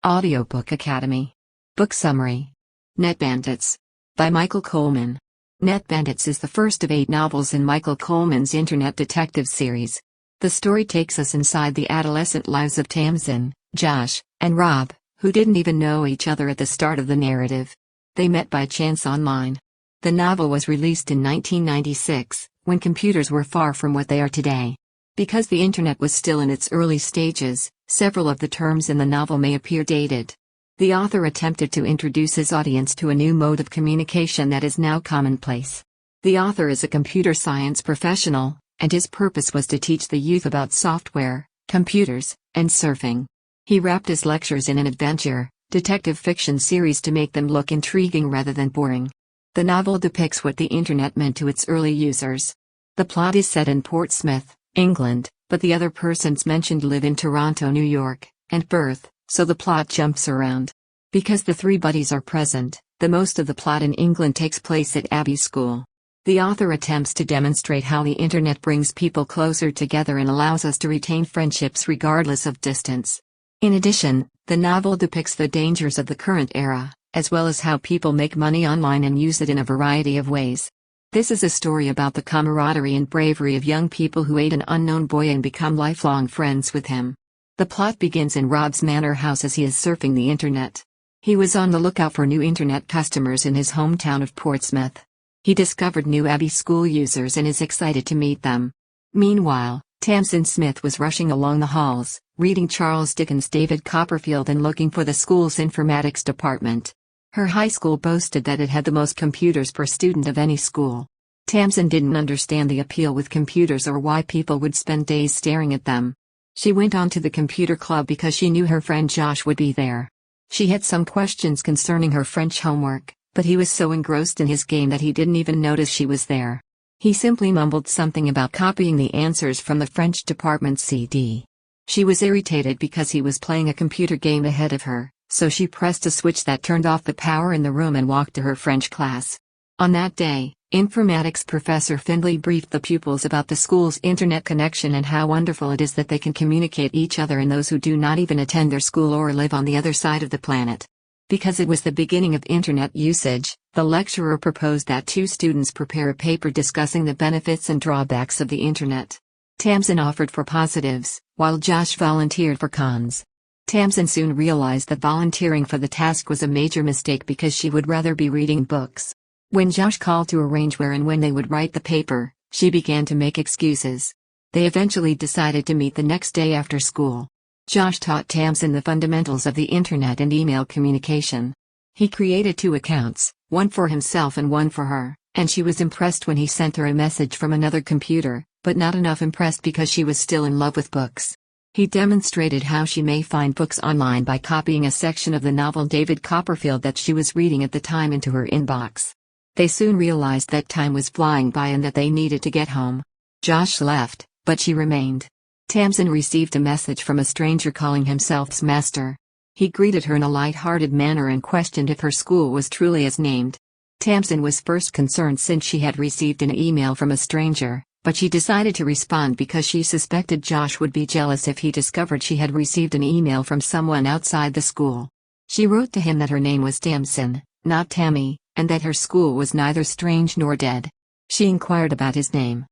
Audiobook Academy. Book Summary. Net Bandits. By Michael Coleman. Net Bandits is the first of 8 novels in Michael Coleman's Internet Detective series. The story takes us inside the adolescent lives of Tamsin, Josh, and Rob, who didn't even know each other at the start of the narrative. They met by chance online. The novel was released in 1996, when computers were far from what they are today. Because the Internet was still in its early stages, several of the terms in the novel may appear dated. The author attempted to introduce his audience to a new mode of communication that is now commonplace. The author is a computer science professional, and his purpose was to teach the youth about software, computers, and surfing. He wrapped his lectures in an adventure, detective fiction series to make them look intriguing rather than boring. The novel depicts what the Internet meant to its early users. The plot is set in Portsmouth, England, but the other persons mentioned live in Toronto, New York, and Perth, so the plot jumps around. Because the 3 buddies are present, the most of the plot in England takes place at Abbey School. The author attempts to demonstrate how the Internet brings people closer together and allows us to retain friendships regardless of distance. In addition, the novel depicts the dangers of the current era, as well as how people make money online and use it in a variety of ways. This is a story about the camaraderie and bravery of young people who aid an unknown boy and become lifelong friends with him. The plot begins in Rob's manor house as he is surfing the Internet. He was on the lookout for new Internet customers in his hometown of Portsmouth. He discovered new Abbey School users and is excited to meet them. Meanwhile, Tamsin Smith was rushing along the halls, reading Charles Dickens' David Copperfield and looking for the school's informatics department. Her high school boasted that it had the most computers per student of any school. Tamsin didn't understand the appeal with computers or why people would spend days staring at them. She went on to the computer club because she knew her friend Josh would be there. She had some questions concerning her French homework, but he was so engrossed in his game that he didn't even notice she was there. He simply mumbled something about copying the answers from the French department's CD. She was irritated because he was playing a computer game ahead of her, so she pressed a switch that turned off the power in the room and walked to her French class. On that day, informatics professor Findlay briefed the pupils about the school's internet connection and how wonderful it is that they can communicate each other and those who do not even attend their school or live on the other side of the planet. Because it was the beginning of internet usage, the lecturer proposed that 2 students prepare a paper discussing the benefits and drawbacks of the Internet. Tamsin offered for positives, while Josh volunteered for cons. Tamsin soon realized that volunteering for the task was a major mistake because she would rather be reading books. When Josh called to arrange where and when they would write the paper, she began to make excuses. They eventually decided to meet the next day after school. Josh taught Tamsin the fundamentals of the Internet and email communication. He created 2 accounts, one for himself and one for her, and she was impressed when he sent her a message from another computer, but not enough impressed because she was still in love with books. He demonstrated how she may find books online by copying a section of the novel David Copperfield that she was reading at the time into her inbox. They soon realized that time was flying by and that they needed to get home. Josh left, but she remained. Tamsin received a message from a stranger calling himself Master. He greeted her in a light-hearted manner and questioned if her school was truly as named. Tamsin was first concerned since she had received an email from a stranger, but she decided to respond because she suspected Josh would be jealous if he discovered she had received an email from someone outside the school. She wrote to him that her name was Tamsin, not Tammy, and that her school was neither strange nor dead. She inquired about his name.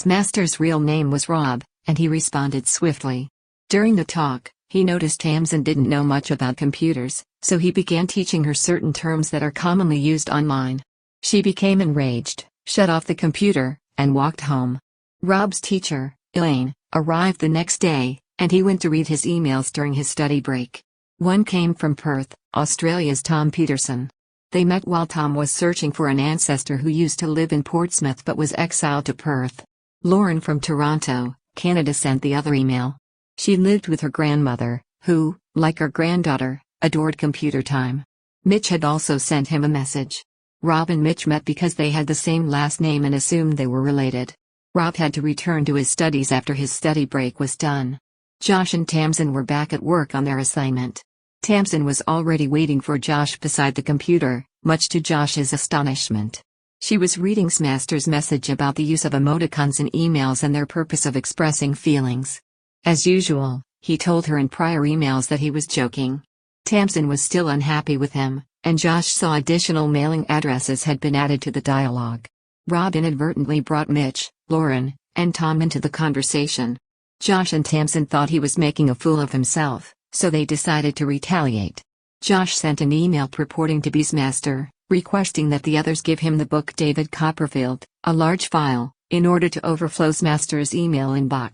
Master's real name was Rob, and he responded swiftly. During the talk, he noticed Tamsin didn't know much about computers, so he began teaching her certain terms that are commonly used online. She became enraged, shut off the computer, and walked home. Rob's teacher, Elaine, arrived the next day, and he went to read his emails during his study break. One came from Perth, Australia's Tom Peterson. They met while Tom was searching for an ancestor who used to live in Portsmouth but was exiled to Perth. Lauren from Toronto, Canada sent the other email. She lived with her grandmother, who, like her granddaughter, adored computer time. Mitch had also sent him a message. Rob and Mitch met because they had the same last name and assumed they were related. Rob had to return to his studies after his study break was done. Josh and Tamsin were back at work on their assignment. Tamsin was already waiting for Josh beside the computer, much to Josh's astonishment. She was reading Master's message about the use of emoticons in emails and their purpose of expressing feelings. As usual, he told her in prior emails that he was joking. Tamsin was still unhappy with him, and Josh saw additional mailing addresses had been added to the dialogue. Rob inadvertently brought Mitch, Lauren, and Tom into the conversation. Josh and Tamsin thought he was making a fool of himself, so they decided to retaliate. Josh sent an email purporting to be Beastmaster, requesting that the others give him the book David Copperfield, a large file, in order to overflow Beastmaster's email inbox.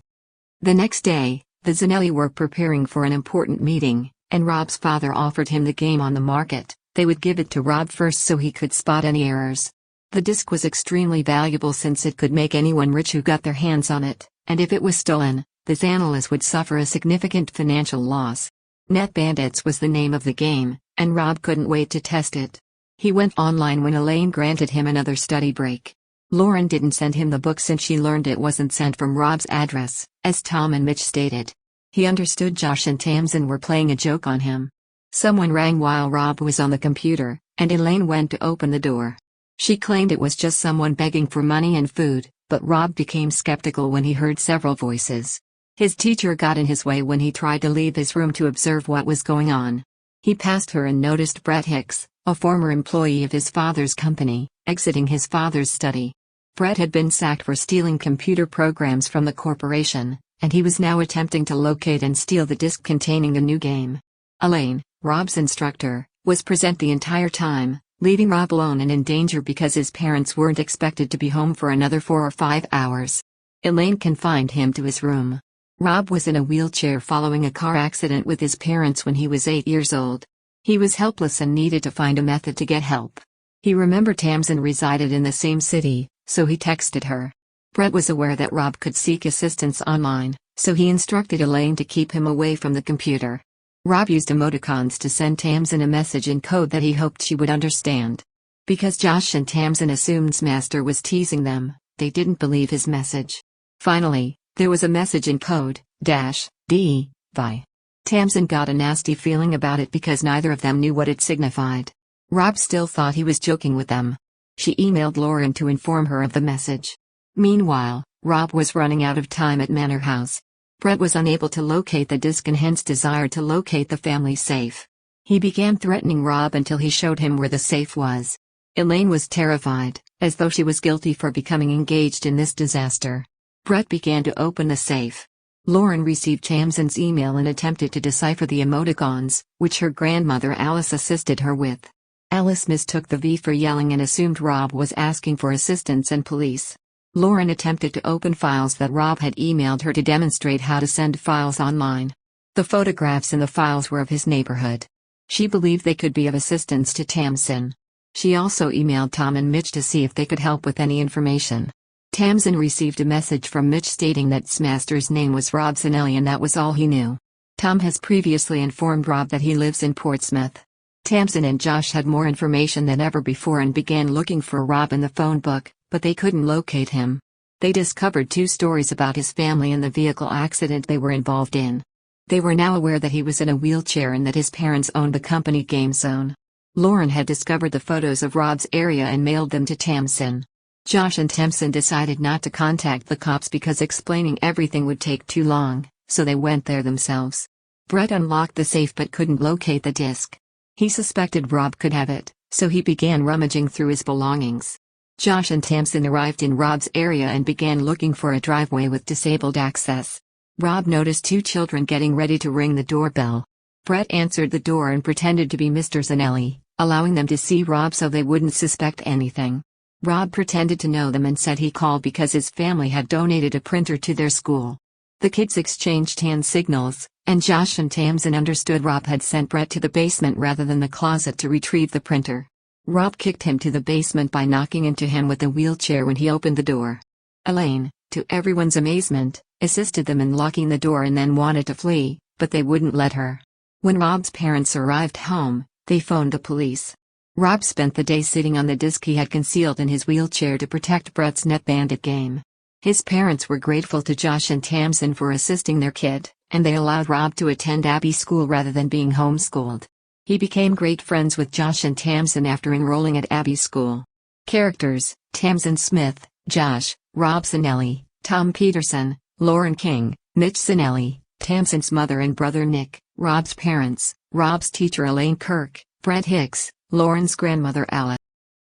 The next day, the Zanelli were preparing for an important meeting, and Rob's father offered him the game on the market. They would give it to Rob first so he could spot any errors. The disc was extremely valuable since it could make anyone rich who got their hands on it, and if it was stolen, the Zanellis would suffer a significant financial loss. Net Bandits was the name of the game, and Rob couldn't wait to test it. He went online when Elaine granted him another study break. Lauren didn't send him the book since she learned it wasn't sent from Rob's address, as Tom and Mitch stated. He understood Josh and Tamsin were playing a joke on him. Someone rang while Rob was on the computer, and Elaine went to open the door. She claimed it was just someone begging for money and food, but Rob became skeptical when he heard several voices. His teacher got in his way when he tried to leave his room to observe what was going on. He passed her and noticed Brett Hicks, a former employee of his father's company, exiting his father's study. Brett had been sacked for stealing computer programs from the corporation, and he was now attempting to locate and steal the disk containing the new game. Elaine, Rob's instructor, was present the entire time, leaving Rob alone and in danger because his parents weren't expected to be home for another 4 or 5 hours. Elaine confined him to his room. Rob was in a wheelchair following a car accident with his parents when he was 8 years old. He was helpless and needed to find a method to get help. He remembered Tamsin resided in the same city, so he texted her. Brett was aware that Rob could seek assistance online, so he instructed Elaine to keep him away from the computer. Rob used emoticons to send Tamsin a message in code that he hoped she would understand. Because Josh and Tamsin assumed Beastmaster was teasing them, they didn't believe his message. Finally, there was a message in code, -D, bye. Tamsin got a nasty feeling about it because neither of them knew what it signified. Rob still thought he was joking with them. She emailed Lauren to inform her of the message. Meanwhile, Rob was running out of time at Manor House. Brett was unable to locate the disk and hence desired to locate the family safe. He began threatening Rob until he showed him where the safe was. Elaine was terrified, as though she was guilty for becoming engaged in this disaster. Brett began to open the safe. Lauren received Tamsin's email and attempted to decipher the emoticons, which her grandmother Alice assisted her with. Alice mistook the V for yelling and assumed Rob was asking for assistance and police. Lauren attempted to open files that Rob had emailed her to demonstrate how to send files online. The photographs in the files were of his neighborhood. She believed they could be of assistance to Tamsin. She also emailed Tom and Mitch to see if they could help with any information. Tamsin received a message from Mitch stating that Beastmaster's name was Rob Zanelli and that was all he knew. Tom has previously informed Rob that he lives in Portsmouth. Tamsin and Josh had more information than ever before and began looking for Rob in the phone book, but they couldn't locate him. They discovered 2 stories about his family and the vehicle accident they were involved in. They were now aware that he was in a wheelchair and that his parents owned the company Game Zone. Lauren had discovered the photos of Rob's area and mailed them to Tamsin. Josh and Tamsin decided not to contact the cops because explaining everything would take too long, so they went there themselves. Brett unlocked the safe but couldn't locate the disc. He suspected Rob could have it, so he began rummaging through his belongings. Josh and Tamsin arrived in Rob's area and began looking for a driveway with disabled access. Rob noticed 2 children getting ready to ring the doorbell. Brett answered the door and pretended to be Mr. Zanelli, allowing them to see Rob so they wouldn't suspect anything. Rob pretended to know them and said he called because his family had donated a printer to their school. The kids exchanged hand signals, and Josh and Tamsin understood Rob had sent Brett to the basement rather than the closet to retrieve the printer. Rob kicked him to the basement by knocking into him with a wheelchair when he opened the door. Elaine, to everyone's amazement, assisted them in locking the door and then wanted to flee, but they wouldn't let her. When Rob's parents arrived home, they phoned the police. Rob spent the day sitting on the disc he had concealed in his wheelchair to protect Brett's Net Bandit game. His parents were grateful to Josh and Tamsin for assisting their kid, and they allowed Rob to attend Abbey School rather than being homeschooled. He became great friends with Josh and Tamsin after enrolling at Abbey School. Characters: Tamsin Smith, Josh, Rob Zanelli, Tom Peterson, Lauren King, Mitch Zanelli, Tamsin's mother and brother Nick, Rob's parents, Rob's teacher Elaine Kirk, Brent Hicks, Lauren's grandmother Alice.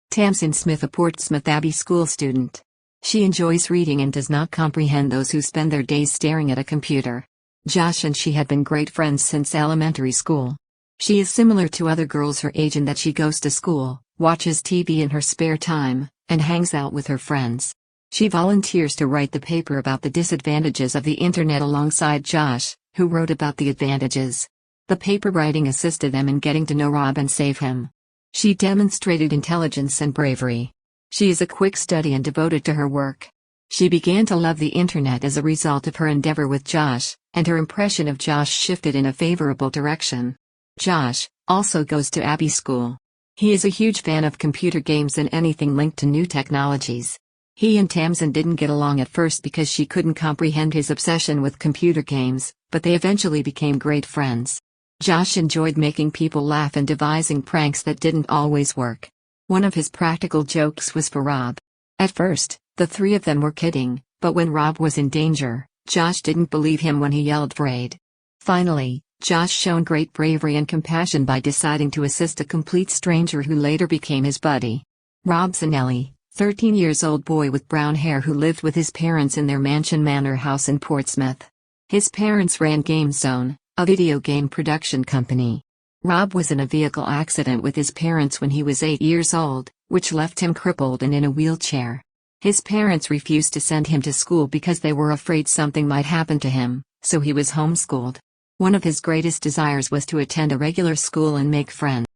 Tamsin Smith, a Portsmouth Abbey school student. She enjoys reading and does not comprehend those who spend their days staring at a computer. Josh and she had been great friends since elementary school. She is similar to other girls her age in that she goes to school, watches TV in her spare time, and hangs out with her friends. She volunteers to write the paper about the disadvantages of the internet alongside Josh, who wrote about the advantages. The paper writing assisted them in getting to know Rob and save him. She demonstrated intelligence and bravery. She is a quick study and devoted to her work. She began to love the internet as a result of her endeavor with Josh, and her impression of Josh shifted in a favorable direction. Josh also goes to Abbey School. He is a huge fan of computer games and anything linked to new technologies. He and Tamsin didn't get along at first because she couldn't comprehend his obsession with computer games, but they eventually became great friends. Josh enjoyed making people laugh and devising pranks that didn't always work. One of his practical jokes was for Rob. At first, the three of them were kidding, but when Rob was in danger, Josh didn't believe him when he yelled for aid. Finally, Josh showed great bravery and compassion by deciding to assist a complete stranger who later became his buddy. Rob Zanelli, 13-year-old boy with brown hair who lived with his parents in their Mansion Manor house in Portsmouth. His parents ran Game Zone, a video game production company. Rob was in a vehicle accident with his parents when he was 8 years old, which left him crippled and in a wheelchair. His parents refused to send him to school because they were afraid something might happen to him, so he was homeschooled. One of his greatest desires was to attend a regular school and make friends.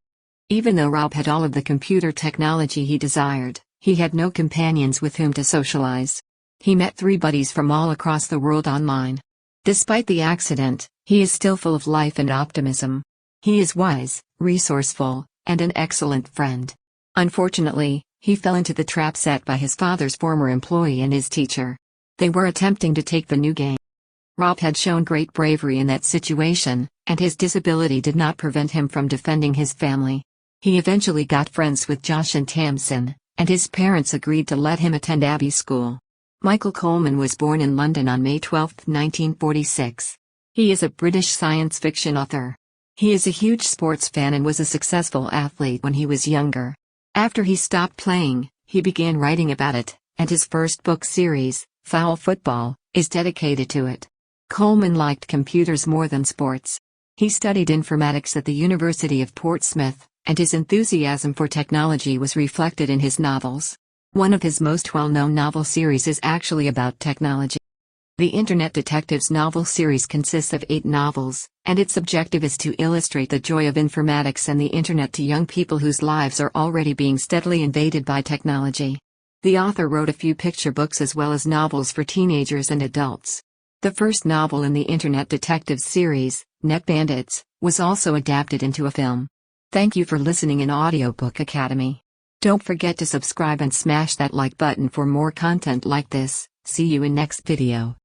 Even though Rob had all of the computer technology he desired, he had no companions with whom to socialize. He met 3 buddies from all across the world online. Despite the accident, he is still full of life and optimism. He is wise, resourceful, and an excellent friend. Unfortunately, he fell into the trap set by his father's former employee and his teacher. They were attempting to take the new game. Rob had shown great bravery in that situation, and his disability did not prevent him from defending his family. He eventually got friends with Josh and Tamsin, and his parents agreed to let him attend Abbey School. Michael Coleman was born in London on May 12, 1946. He is a British science fiction author. He is a huge sports fan and was a successful athlete when he was younger. After he stopped playing, he began writing about it, and his first book series, Foul Football, is dedicated to it. Coleman liked computers more than sports. He studied informatics at the University of Portsmouth, and his enthusiasm for technology was reflected in his novels. One of his most well-known novel series is actually about technology. The Internet Detectives novel series consists of 8 novels, and its objective is to illustrate the joy of informatics and the Internet to young people whose lives are already being steadily invaded by technology. The author wrote a few picture books as well as novels for teenagers and adults. The first novel in the Internet Detectives series, Net Bandits, was also adapted into a film. Thank you for listening in Audiobook Academy. Don't forget to subscribe and smash that like button for more content like this. See you in next video.